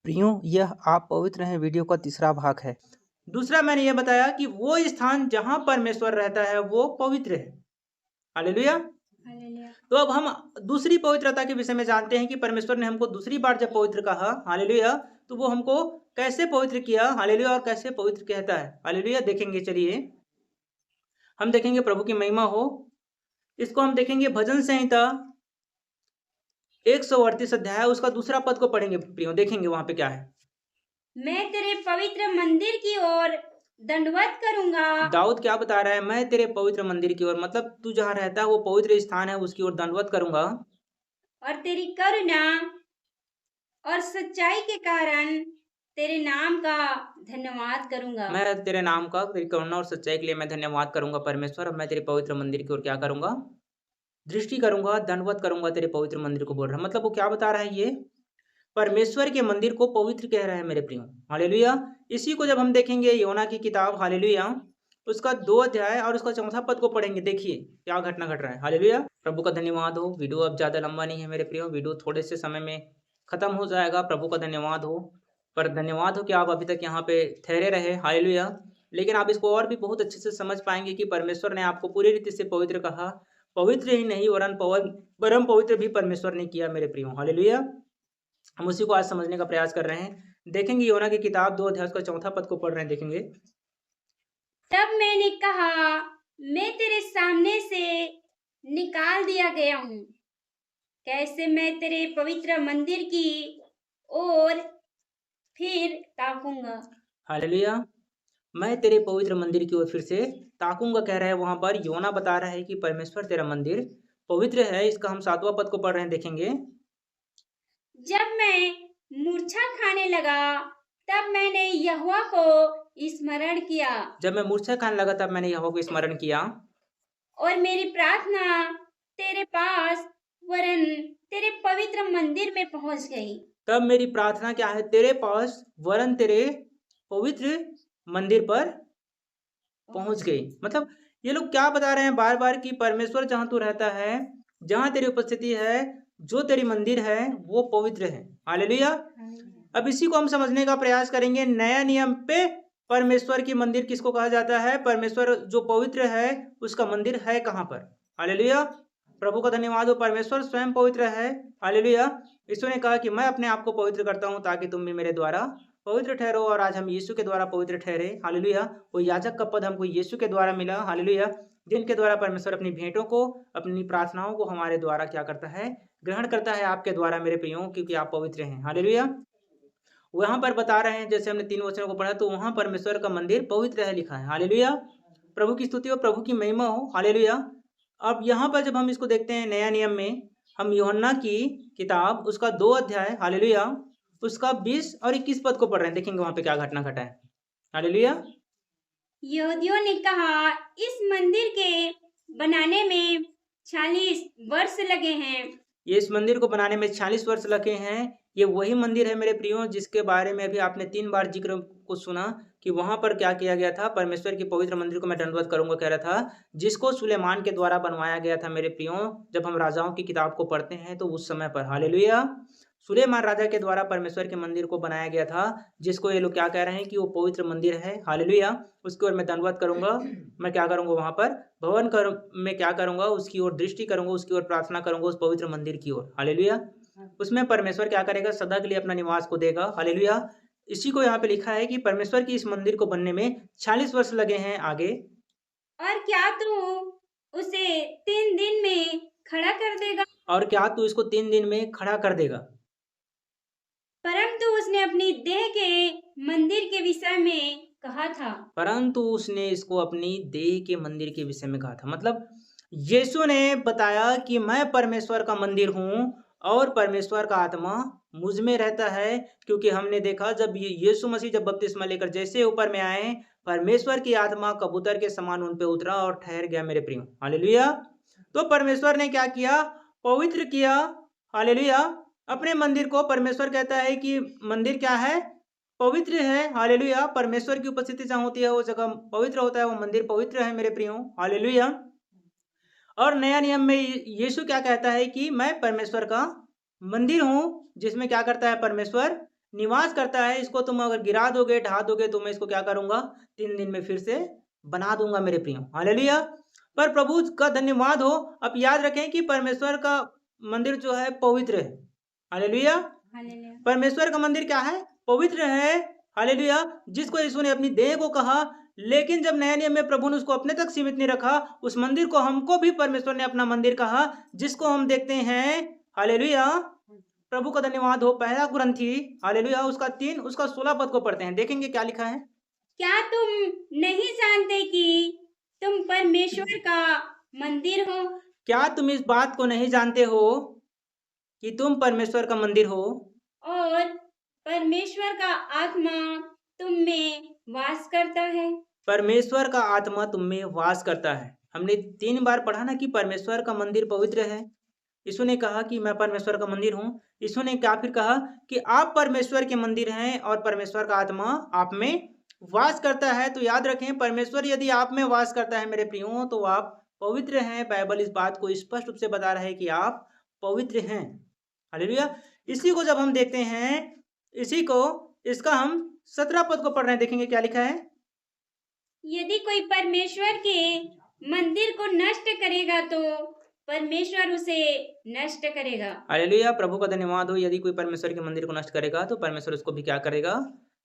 प्रियो, यह आप पवित्र हैं वीडियो का तीसरा भाग है। दूसरा मैंने यह बताया कि वो स्थान जहां परमेश्वर रहता है वो पवित्र है। हालेलुया। तो अब हम दूसरी पवित्रता के विषय में जानते हैं कि परमेश्वर ने हमको दूसरी बार जब पवित्र कहा, हालेलुया, तो वो हमको कैसे पवित्र किया, हालेलुया, और कैसे पवित्र कहता है, हालेलुया, देखेंगे। चलिए हम देखेंगे, प्रभु की महिमा हो। इसको हम देखेंगे भजन संहिता 138 अध्याय उसका दूसरा पद को पढ़ेंगे प्रियो, देखेंगे वहां पे क्या है। मैं तेरे पवित्र मंदिर की ओर दंडवत करूंगा। दाऊद क्या बता रहा है? मैं तेरे पवित्र मंदिर की ओर, मतलब तू जहाँ रहता है वो पवित्र स्थान है, उसकी ओर दंडवत करूंगा और तेरी करुणा और सच्चाई के कारण तेरे नाम का धन्यवाद करूंगा। मैं तेरे नाम का, तेरी करुणा और सच्चाई के लिए मैं धन्यवाद करूंगा परमेश्वर। अब मैं तेरे पवित्र मंदिर की ओर क्या करूंगा? दृष्टि करूंगा, दंडवत करूंगा तेरे पवित्र मंदिर को, बोल रहा है। मतलब वो क्या बता रहा है? ये परमेश्वर के मंदिर को पवित्र कह रहा है मेरे प्रियो, हालेलुया। इसी को जब हम देखेंगे योना की किताब, हालेलुया, उसका 2 अध्याय और उसका चौथा पद को पढ़ेंगे, देखिए क्या घटना घट रहा है। हालेलुया, प्रभु का धन्यवाद हो। वीडियो अब ज्यादा लंबा नहीं है मेरे प्रियो, वीडियो थोड़े से समय में खत्म हो जाएगा। प्रभु का धन्यवाद हो, पर धन्यवाद हो कि आप अभी तक यहाँ पे ठहरे रहे, हालेलुया। लेकिन आप इसको और भी बहुत अच्छे से समझ पाएंगे कि परमेश्वर ने आपको पूरी रीति से पवित्र कहा। पवित्र ही नहीं वरन परम पवित्र भी परमेश्वर ने किया मेरे प्रियो, हालेलुया। हम उसी को आज समझने का प्रयास कर रहे हैं। देखेंगे योना की किताब 2 अध्याय उसका चौथा पद को पढ़ रहे हैं, देखेंगे। तब मैंने कहा, मैं तेरे सामने से निकाल दिया गया हूँ। कैसे मैं तेरे पवित्र मंदिर की ओर फिर ताकूंगा। हालेलुया, मैं तेरे पवित्र मंदिर की ओर फिर से ताकूंगा कह रहा है। वहां पर योना बता रहा है कि परमेश्वर तेरा मंदिर पवित्र है। इसका हम 7वां पद को पढ़ रहे हैं, देखेंगे। जब मैं मूर्छा खाने लगा तब मैंने यहोवा को स्मरण किया। जब मैं मूर्छा खाने लगा तब मैंने यहोवा को स्मरण किया। और मेरी प्रार्थना तेरे पास वरन तेरे पवित्र मंदिर में पहुंच गई। तब मेरी प्रार्थना क्या है? तेरे पास वरन तेरे पवित्र मंदिर पर पहुंच गई। मतलब ये लोग क्या बता रहे हैं बार बार कि परमेश्वर जहां तू रहता है, जहां तेरी उपस्थिति है, जो तेरी मंदिर है वो पवित्र है, हालेलुया। अब इसी को हम समझने का प्रयास करेंगे। नया नियम पे परमेश्वर की मंदिर किसको कहा जाता है? परमेश्वर जो पवित्र है उसका मंदिर है कहां पर? हालेलुया, प्रभु का धन्यवाद हो। परमेश्वर स्वयं पवित्र है, हालेलुया। ईश्वर ने कहा कि मैं अपने आप को पवित्र करता हूं ताकि तुम भी मेरे द्वारा पवित्र ठहरो, और आज हम यीशु के द्वारा पवित्र ठहरे, हालेलुया। वो याजक का पद हमको यीशु के द्वारा मिला, हालेलुया, जिनके द्वारा परमेश्वर अपनी भेंटों को, अपनी प्रार्थनाओं को हमारे द्वारा क्या करता है? ग्रहण करता है आपके द्वारा मेरे प्रियो, क्योंकि आप पवित्र हैं, हालेलुया। वहां पर बता रहे हैं, जैसे हमने 3 वचनों को पढ़ा, तो वहां परमेश्वर का मंदिर पवित्र है लिखा है, हालेलुया। प्रभु की स्तुति हो, प्रभु की महिमा हो, हालेलुया। अब यहाँ पर जब हम इसको देखते हैं नया नियम में, हम यूहन्ना की किताब उसका 2 अध्याय, हालेलुया, उसका 20 और 21 पद को पढ़ रहे हैं, देखेंगे वहां पे क्या घटना घटा है, हालेलुया। यहूदियों ने कहा, इस मंदिर के बनाने में 46 वर्ष लगे हैं। ये इस मंदिर को बनाने में 46 वर्ष लगे हैं। ये वही मंदिर है मेरे प्रियो जिसके बारे में अभी आपने 3 बार जिक्र को सुना कि वहां पर क्या किया गया था? परमेश्वर के पवित्र मंदिर को मैं दंडवत करूंगा कह रहा था, जिसको सुलेमान के द्वारा बनवाया गया था मेरे प्रियो। जब हम राजाओं की किताब को पढ़ते हैं तो उस समय पर, हालेलुया, सुलेमान राजा के द्वारा परमेश्वर के मंदिर को बनाया गया था, जिसको ये लोग क्या कह रहे हैं कि वो पवित्र मंदिर है, हालेलुया। उसकी ओर मैं दंडवत करूंगा, मैं क्या करूंगा वहां पर? भवन कर मैं क्या करूंगा? उसकी ओर दृष्टि करूंगा, उसकी ओर प्रार्थना करूंगा, उस पवित्र मंदिर की ओर, हालेलुया। उसमें परमेश्वर क्या करेगा? सदा के लिए अपना निवास को देगा, हालेलुया। इसी को यहाँ पे लिखा है कि परमेश्वर की इस मंदिर को बनने में 40 वर्ष लगे हैं आगे। और क्या तू उसे 3 दिन में खड़ा कर देगा? और क्या तू इसको 3 दिन में खड़ा कर देगा? परंतु उसने अपनी देह के मंदिर के विषय में कहा था। परंतु उसने इसको अपनी देह के मंदिर के विषय में कहा था। मतलब यीशु ने बताया कि मैं परमेश्वर का मंदिर हूँ और परमेश्वर का आत्मा मुझ में रहता है, क्योंकि हमने देखा जब यीशु मसीह जब बपतिस्मा लेकर जैसे ऊपर में आए, परमेश्वर की आत्मा कबूतर के समान उन पे उतरा और ठहर गया मेरे प्रियो, हालेलुया। तो परमेश्वर ने क्या किया? पवित्र किया, हालेलुया। अपने मंदिर को परमेश्वर कहता है कि मंदिर क्या है? पवित्र है, हालेलुया। परमेश्वर की उपस्थिति जहाँ होती है वो जगह पवित्र होता है, वो मंदिर पवित्र है मेरे प्रियो, हालेलुया। और नया नियम में यीशु क्या कहता है कि मैं परमेश्वर का मंदिर हूँ, जिसमें क्या करता है परमेश्वर? निवास करता है, इसको तुम अगर गिरा दोगे, ढा दोगे तो मैं इसको क्या करूँगा? 3 दिन में फिर से बना दूँगा मेरे प्रियो। हालेलुया! पर प्रभु का धन्यवाद हो, आप याद रखें कि परमेश्वर का मंदिर जो है पवित्र है। हालेलुया! हालेलुया। परमेश्वर का मंदिर क्या है? पवित्र है। हालेलुया! जिसको यीशु ने अपनी देह को कहा, लेकिन जब नए नियम में प्रभु ने उसको अपने तक सीमित नहीं रखा, उस मंदिर को हमको भी परमेश्वर ने अपना मंदिर कहा, जिसको हम देखते हैं। हालेलुया! प्रभु का धन्यवाद हो। पहला कुरिन्थी हालेलुया उसका 3 उसका 16 पद को पढ़ते हैं। देखेंगे क्या लिखा है? क्या तुम नहीं जानते कि तुम परमेश्वर का मंदिर हो क्या तुम इस बात को नहीं जानते हो कि तुम परमेश्वर का मंदिर हो और परमेश्वर का आत्मा तुम में वास करता है? परमेश्वर का आत्मा तुम में वास करता है। हमने 3 बार पढ़ा ना कि परमेश्वर का मंदिर पवित्र है। यीशु ने कहा कि मैं परमेश्वर का मंदिर हूँ। यीशु ने क्या फिर कहा कि आप परमेश्वर के मंदिर हैं और परमेश्वर का आत्मा आप में वास करता है। तो याद रखें, परमेश्वर यदि आप में वास करता है मेरे प्रियो, तो आप पवित्र हैं। बाइबल इस बात को स्पष्ट रूप से बता रहा है कि आप पवित्र हैं। हालेलुया! इसी को जब हम देखते हैं, इसका हम 17 पद को पढ़ रहे हैं। देखेंगे क्या लिखा है? यदि कोई परमेश्वर के मंदिर को नष्ट करेगा तो परमेश्वर उसे नष्ट करेगा। हालेलुया! प्रभु का धन्यवाद हो। यदि कोई परमेश्वर के मंदिर को नष्ट करेगा तो परमेश्वर उसको भी क्या करेगा?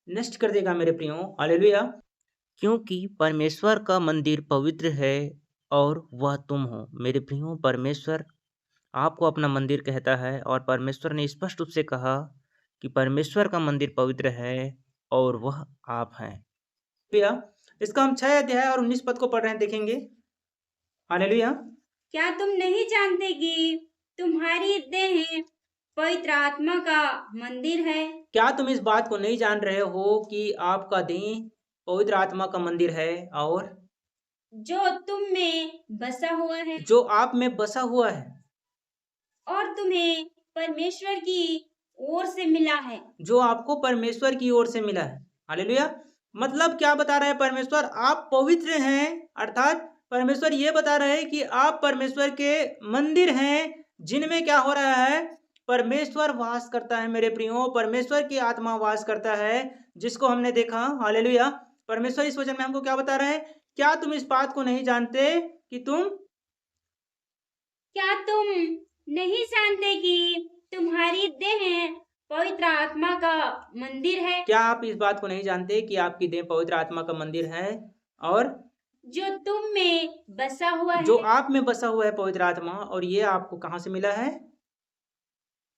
नष्ट कर देगा मेरे प्रियो। हालेलुया! क्योंकि परमेश्वर का मंदिर पवित्र है और वह तुम हो। मेरे प्रियो, परमेश्वर आपको अपना मंदिर कहता है और परमेश्वर ने स्पष्ट रूप से कहा कि परमेश्वर का मंदिर पवित्र है और वह आप हैं। भैया, इसका हम 6 अध्याय और 19 पद को पढ़ रहे हैं। देखेंगे। हालेलुया! क्या तुम नहीं जानते कि तुम्हारी देह पवित्र आत्मा का मंदिर है? क्या तुम इस बात को नहीं जान रहे हो कि आपका देह पवित्र आत्मा का मंदिर है और जो तुम में बसा हुआ है जो आप में बसा हुआ है, और तुम्हें परमेश्वर की ओर से मिला है? जो आपको परमेश्वर की ओर से मिला है। हालेलुया! मतलब क्या बता रहा है परमेश्वर? आप पवित्र हैं, अर्थात परमेश्वर ये बता रहे हैं कि आप परमेश्वर के मंदिर हैं, जिनमें क्या हो रहा है? परमेश्वर वास करता है मेरे प्रियो। परमेश्वर की आत्मा वास करता है, जिसको हमने देखा। हालेलुया! परमेश्वर इस वचन में हमको क्या बता रहे हैं? क्या तुम इस बात को नहीं जानते कि क्या तुम नहीं जानते कि तुम्हारी देह पवित्र आत्मा का मंदिर है क्या आप इस बात को नहीं जानते कि आपकी देह पवित्र आत्मा का मंदिर है और जो तुम में बसा हुआ जो है? आप में बसा हुआ है पवित्र आत्मा, और ये आपको कहाँ से मिला है?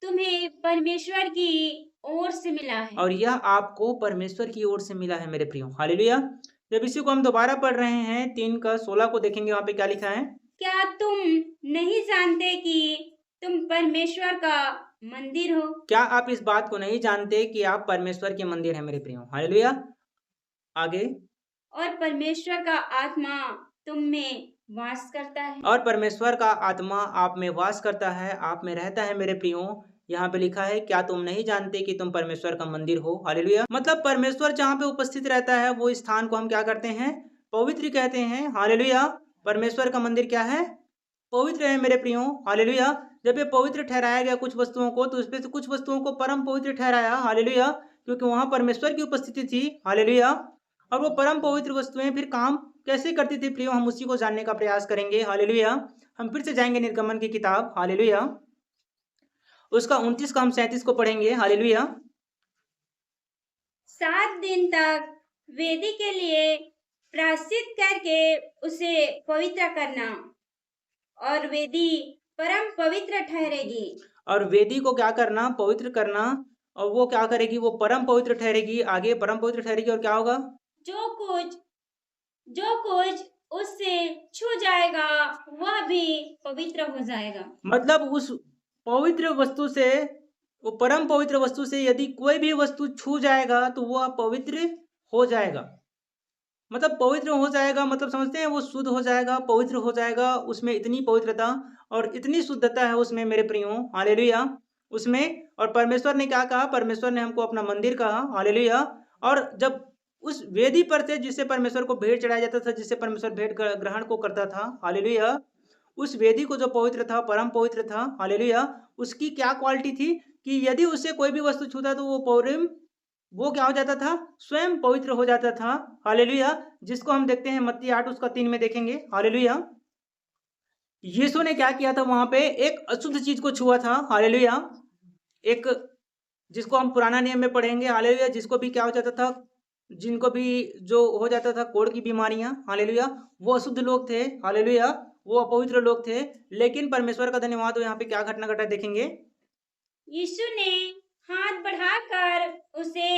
तुम्हें परमेश्वर की ओर से मिला है। और यह आपको परमेश्वर की ओर से मिला है मेरे प्रियो। हालेलुया! जब इसी को हम दोबारा पढ़ रहे हैं, 3 का 16 को देखेंगे, वहां पे क्या लिखा है? क्या तुम नहीं जानते कि तुम परमेश्वर का मंदिर हो क्या आप इस बात को नहीं जानते कि आप परमेश्वर के मंदिर हैं मेरे प्रियो? हालेलुया! आगे। और परमेश्वर का आत्मा तुम में वास करता है? और परमेश्वर का आत्मा आप में वास करता है, आप में रहता है मेरे प्रियो। यहाँ पे लिखा है, क्या तुम नहीं जानते कि तुम परमेश्वर का मंदिर हो? हालेलुया! मतलब परमेश्वर जहाँ पे उपस्थित रहता है, वो स्थान को हम क्या करते हैं? पवित्र कहते हैं। हालेलुया! परमेश्वर का मंदिर क्या है? पवित्र है मेरे प्रियो। हालेलुया! जब ये पवित्र ठहराया गया कुछ वस्तुओं को, तो उसमें से कुछ वस्तुओं को परम पवित्र ठहराया। हालेलुया! क्योंकि वहां परमेश्वर की उपस्थिति थी। हालेलुया! और वो परम पवित्र वस्तुएं फिर काम कैसे करती थी प्रियो, हम उसी को जानने का प्रयास करेंगे। हालेलुया! हम फिर से जाएंगे निर्गमन की किताब। हालेलुया! उसका 29 का हम 37 को पढ़ेंगे। हालेलुया! 7 दिन तक वेदी के लिए प्रायश्चित करके उसे पवित्र करना और वेदी परम पवित्र ठहरेगी। और वेदी को क्या करना? पवित्र करना। और वो क्या करेगी? वो परम पवित्र ठहरेगी। आगे परम पवित्र ठहरेगी और क्या होगा? जो कुछ उससे छू जाएगा वह भी पवित्र हो जाएगा। मतलब उस पवित्र वस्तु से, वो परम पवित्र वस्तु से यदि कोई भी वस्तु छू जाएगा तो वह पवित्र हो जाएगा। मतलब पवित्र हो जाएगा, मतलब समझते हैं, वो शुद्ध हो जाएगा, पवित्र हो जाएगा। उसमें इतनी पवित्रता और इतनी शुद्धता है उसमें मेरे प्रियो। हालेलुया! उसमें, और परमेश्वर ने क्या कहा? परमेश्वर ने हमको अपना मंदिर कहा। हालेलुया! और जब उस वेदी पर से जिससे परमेश्वर को भेंट चढ़ाया जाता था, जिससे परमेश्वर भेंट ग्रहण को करता था, हालेलुया, उस वेदी को जो पवित्र था, परम पवित्र था, हालेलुया, उसकी क्या क्वालिटी थी कि यदि उससे कोई भी वस्तु छूता तो वो क्या हो जाता था? स्वयं पवित्र हो जाता था। हालेलुया! जिसको हम देखते हैं मत्ती 8 उसका 3 में देखेंगे। हालेलुया! यीशु ने क्या किया था वहाँ पे? एक अशुद्ध चीज़ को छुआ था। हालेलुया! एक जिसको हम पुराना नियम में पढ़ेंगे। हालेलुया! जिसको भी क्या हो जाता था, जिनको भी जो हो जाता था कोढ़ की बीमारियाँ। हालेलुया! वो अशुद्ध लोग थे। हालेलुया! वो अपवित्र लोग थे। लेकिन परमेश्वर का धन्यवाद हो, यहाँ पे क्या घटना घटा देखेंगे। यीशु ने हाथ बढ़ाकर उसे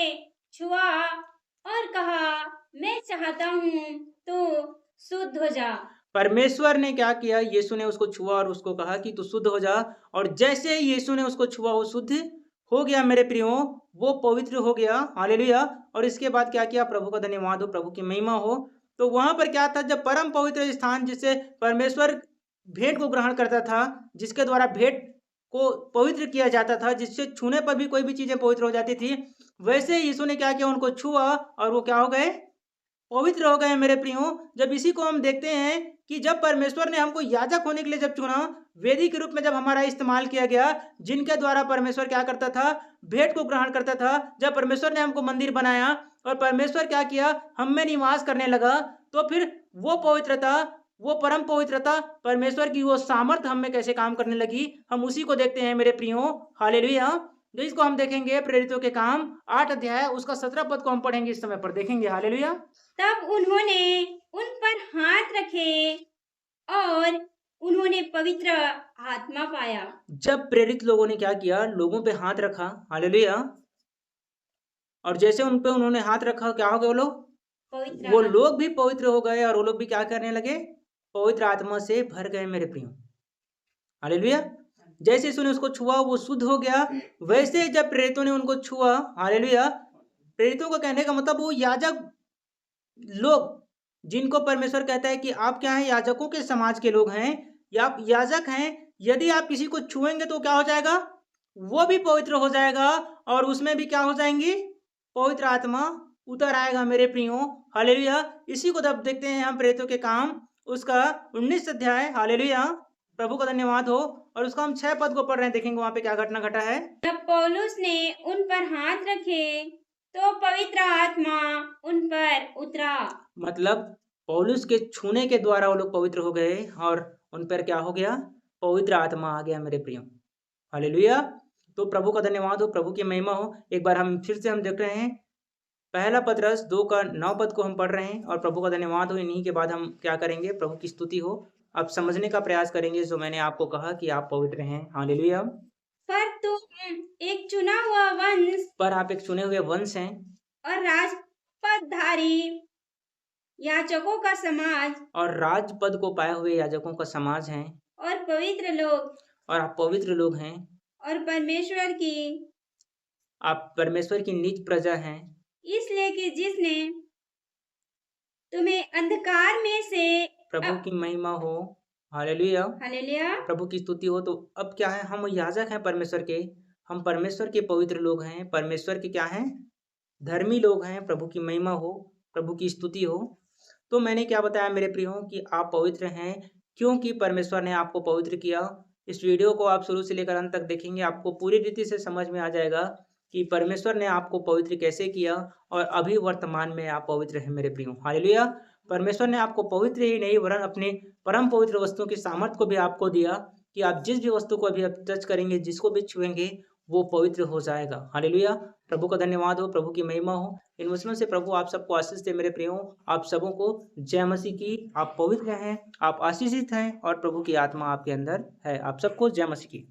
छुआ और कहा, मैं चाहता हूँ तू शुद्ध हो जा। परमेश्वर ने क्या किया? यीशु ने उसको छुआ और उसको कहा कि तू शुद्ध हो जा। और जैसे ही यीशु ने उसको छुआ वो शुद्ध हो गया मेरे प्रियो, वो पवित्र हो गया। हालेलुया! और इसके बाद क्या किया? प्रभु का धन्यवाद हो, प्रभु की महिमा हो। तो वहां पर क्या था? जब परम पवित्र स्थान जिससे परमेश्वर भेंट को ग्रहण करता था, जिसके द्वारा भेंट को पवित्र किया जाता था, जिससे छूने पर भी कोई भी चीजें पवित्र हो जाती थी, वैसे ही यीशु ने क्या किया? उनको छुआ और वो क्या हो गए? पवित्र हो गए मेरे प्रियो। जब इसी को हम देखते हैं कि जब परमेश्वर ने हमको याजक होने के लिए जब चुना, वेदी के रूप में जब हमारा इस्तेमाल किया गया, जिनके द्वारा परमेश्वर क्या करता था? भेंट को ग्रहण करता था। जब परमेश्वर ने हमको मंदिर बनाया और परमेश्वर क्या किया? हम में निवास करने लगा, तो फिर वो पवित्रता, वो परम पवित्रता, परमेश्वर की वो सामर्थ हम में कैसे काम करने लगी, हम उसी को देखते हैं मेरे प्रियो। हालेलुया! जो इसको हम देखेंगे प्रेरितों के काम 8 अध्याय उसका 17 पद को हम पढ़ेंगे, इस समय पर देखेंगे। हालेलुया! तब उन्होंने उन पर हाथ रखे और उन्होंने पवित्र आत्मा पाया। जब प्रेरित लोगों ने क्या किया? लोगों पे हाथ रखा। हालेलुया! और जैसे उन पे उन्होंने हाथ रखा, क्या हो गए वो लोग? पवित्र वो लोग भी पवित्र हो गए और वो लोग भी क्या करने लगे? पवित्र आत्मा से भर गए मेरे प्रियो। हालेलुया! जैसे यीशु ने उसको छुआ वो शुद्ध हो गया, वैसे जब प्रेरितों ने उनको छुआ, हालेलुया! प्रेरितों का कहने का मतलब वो याजक लोग, जिनको परमेश्वर कहता है कि आप क्या हैं? याजकों के समाज के लोग हैं, या आप याजक हैं। यदि आप किसी को छुएंगे तो क्या हो जाएगा? वो भी पवित्र हो जाएगा और उसमें भी क्या हो जाएंगी? पवित्र आत्मा उतर आएगा मेरे प्रियो। हालेलुया! इसी को तब देखते हैं हम प्रेरितों के काम उसका 19 अध्याय। हालेलुया! प्रभु का धन्यवाद हो। और उसका हम 6 पद को पढ़ रहे हैं, देखेंगे वहां पे क्या घटना घटा है। जब पौलुस ने उन पर हाथ रखे तो पवित्र आत्मा उन पर उतरा। मतलब पौलुस के छूने के द्वारा वो लोग पवित्र हो गए और उन पर क्या हो गया? पवित्र आत्मा आ गया मेरे प्रियो। हालेलुया! तो प्रभु का धन्यवाद हो, प्रभु की महिमा हो। एक बार हम फिर से हम देख रहे हैं, पहला पतरस 2 का 9 पद को हम पढ़ रहे हैं और प्रभु का धन्यवाद हो। इन्हीं के बाद हम क्या करेंगे? प्रभु की स्तुति हो। आप समझने का प्रयास करेंगे जो मैंने आपको कहा कि आप पवित्र हैं। हालेलुया! पर तुम एक चुना हुआ वंश पर आप एक चुने हुए वंश हैं और राजपदधारी याजकों का समाज और राजपद को पाए हुए याजकों का समाज हैं और पवित्र लोग और आप पवित्र लोग हैं। और परमेश्वर की, आप परमेश्वर की निज प्रजा हैं। इसलिए कि जिसने तुम्हें अंधकार में से प्रभु की महिमा हो। हालेलुया! हालेलुया प्रभु की स्तुति हो। तो अब क्या है? हम याजक हैं परमेश्वर के, हम परमेश्वर के पवित्र लोग हैं, परमेश्वर के क्या हैं? धर्मी लोग हैं। प्रभु की महिमा हो, प्रभु की स्तुति हो। तो मैंने क्या बताया मेरे प्रियो कि आप पवित्र हैं क्योंकि परमेश्वर ने आपको पवित्र किया। इस वीडियो को आप शुरू से लेकर अंत तक देखेंगे, आपको पूरी रीति से समझ में आ जाएगा कि परमेश्वर ने आपको पवित्र कैसे किया और अभी वर्तमान में आप पवित्र हैं मेरे प्रियो। हालेलुया! परमेश्वर ने आपको पवित्र ही नहीं वरन अपने परम पवित्र वस्तुओं की सामर्थ को भी आपको दिया कि आप जिस भी वस्तु को अभी आप टच करेंगे, जिसको भी छुएंगे, वो पवित्र हो जाएगा। हालेलुया! प्रभु का धन्यवाद हो, प्रभु की महिमा हो। इन वचनों से प्रभु आप सबको आशीष दे मेरे प्रियो। आप सबों को जय मसीह की। आप पवित्र हैं, आप आशीषित हैं और प्रभु की आत्मा आपके अंदर है। आप सबको जय मसीह की।